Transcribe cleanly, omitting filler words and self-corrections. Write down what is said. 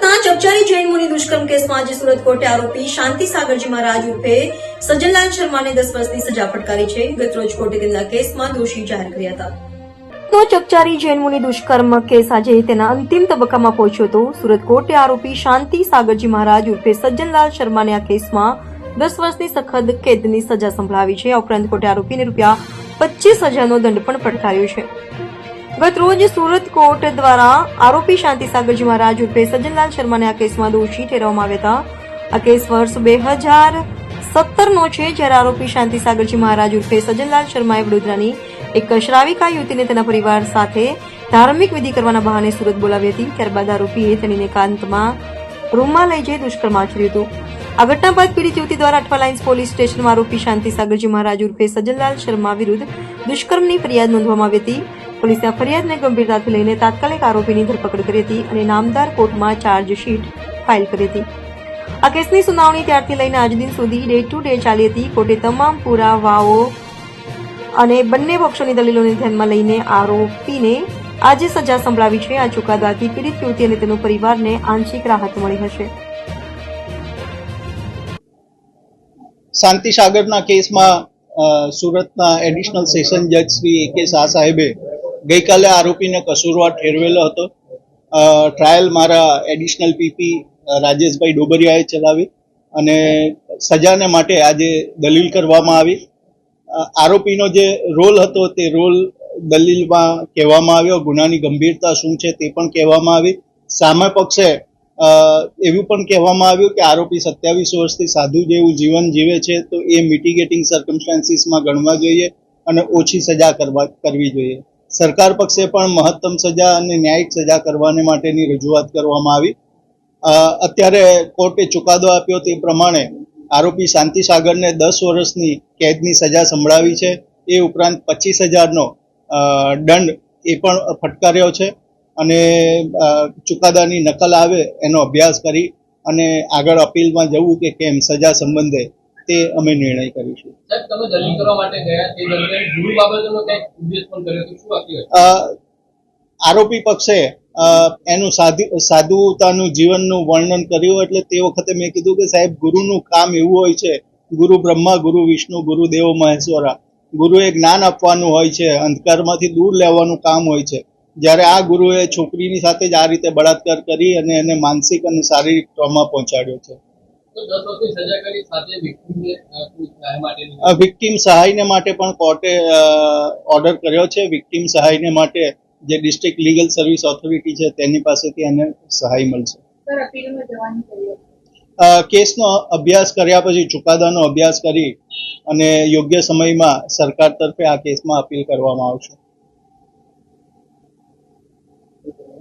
સુરતના ચકચારી જૈન મુનિ દુષ્કર્મ કેસમાં આજે સુરત કોર્ટે આરોપી શાંતિ સાગરજી મહારાજ ઉર્ફે સજ્જનલાલ શર્માને 10 વર્ષની સજા ફટકારી છે. ગતરોજ કોર્ટે તેમના કેસમાં દોષી જાહેર કર્યા હતા. તો ચકચારી જૈન મુનિ દુષ્કર્મ કેસ આજે તેના અંતિમ તબક્કામાં પહોંચ્યો હતો. સુરત કોર્ટે આરોપી શાંતિ સાગરજી મહારાજ ઉર્ફે સજ્જનલાલ શર્માને આ કેસમાં 10 વર્ષની સખત કેદની સજા સંભળાવી છે. આ ઉપરાંત કોર્ટે આરોપીને ₹25,000નો દંડ પણ ફટકાર્યો છે. ગત રોજ સુરત કોર્ટ દ્વારા આરોપી શાંતિ સાગરજી મહારાજ ઉર્ફે સજ્જનલાલ શર્માને આ કેસમાં દોષી ઠેરવવામાં આવ્યા હતા. આ કેસ વર્ષ 2017નો છે, જ્યારે આરોપી શાંતિ સાગરજી મહારાજ ઉર્ફે સજ્જનલાલ શર્માએ વડોદરાની એક શ્રાવિકા યુવતીને તેના પરિવાર સાથે ધાર્મિક વિધિ કરવાના બહાને સુરત બોલાવી હતી. ત્યારબાદ આરોપીએ તેણીને એકાંતમાં રૂમમાં લઈ જઈ દુષ્કર્મ આચર્યું હતું. આ ઘટના બાદ પીડિત યુવતી દ્વારા અઠવા લાઇન્સ પોલીસ સ્ટેશનમાં આરોપી શાંતિ સાગરજી મહારાજ ઉર્ફે સજ્જનલાલ શર્મા વિરુદ્ધ દુષ્કર્મની ફરિયાદ નોંધવામાં આવી હતી. પોલીસે આ ફરિયાદને ગંભીરતાથી લઈને તાત્કાલિક આરોપીની ધરપકડ કરી હતી અને નામદાર કોર્ટમાં ચાર્જશીટ ફાઇલ કરી હતી. આ કેસની સુનાવણી ત્યારથી લઈને આજ દિન સુધી ડે ટુ ડે ચાલી હતી. કોર્ટે તમામ પુરાવાઓ અને બંને પક્ષોની દલીલોને ધ્યાનમાં લઈને આરોપીને આજે સજા સંભળાવી છે. આ ચુકાદાથી પીડિત યુવતી અને તેનો પરિવારને આંશિક રાહત મળી હશે. શાંતિ સાગરના કેસમાં સુરતના એડિશનલ સેશન જજ શ્રી A.K. શાહ સાહેબે ગઈકાલે આરોપીને કસૂરવાર ઠેરવેલો હતો. ટ્રાયલ મારા એડિશનલ પીપી રાજેશભાઈ ડોબરિયાએ ચલાવી અને સજાને માટે આજે દલીલ કરવામાં આવી. આરોપીનો જે રોલ હતો તે રોલ દલીલમાં કહેવામાં આવ્યો. ગુનાની ગંભીરતા શું છે તે પણ કહેવામાં આવી. સામે પક્ષે એવું પણ કહેવામાં આવ્યું કે આરોપી 27 વર્ષથી સાધુ જેવું જીવન જીવે છે, તો એ મિટિગેટિંગ સર્કમસ્ટાન્સીસમાં ગણવા જોઈએ અને ઓછી સજા કરવી જોઈએ. સરકાર પક્ષે પણ મહત્તમ સજા અને ન્યાયિક સજા કરવાને માટેની રજૂઆત કરવામાં આવી. અત્યારે કોર્ટે ચુકાદો આપ્યો તે પ્રમાણે આરોપી શાંતિ સાગરને 10 વર્ષની કેદની સજા સંભળાવી છે. એ ઉપરાંત 25,000નો દંડ એ પણ ફટકાર્યો છે અને ચુકાદાની નકલ આવે એનો અભ્યાસ કરી અને આગળ અપીલમાં જવું કે કેમ સજા સંબંધે તે અમે નિર્ણય કરીશું. આરોપી પક્ષે એનું સાધુતાનું જીવનનું વર્ણન કર્યું. એટલે તે વખતે મેં કીધું કે સાહેબ, ગુરુનું કામ એવું હોય છે, ગુરુ બ્રહ્મા, ગુરુ વિષ્ણુ, ગુરુ દેવ મહેશ્વરા. ગુરુએ જ્ઞાન આપવાનું હોય છે, અંધકારમાંથી દૂર લેવાનું કામ હોય છે. જ્યારે આ ગુરુએ છોકરીની સાથે જ આ રીતે બળાત્કાર કરી અને એને માનસિક અને શારીરિક ટ્રોમા પહોંચાડ્યો છે. વિક્ટીમ સહાયને માટે પણ કોર્ટે ઓર્ડર કર્યો છે. વિક્ટીમ સહાયને માટે જે ડિસ્ટ્રિક્ટ લીગલ સર્વિસ ઓથોરિટી છે તેની પાસેથી એને સહાય મળશે. કેસનો અભ્યાસ કર્યા પછી ચુકાદાનો અભ્યાસ કરી અને યોગ્ય સમયમાં સરકાર તરફે આ કેસમાં અપીલ કરવામાં આવશે.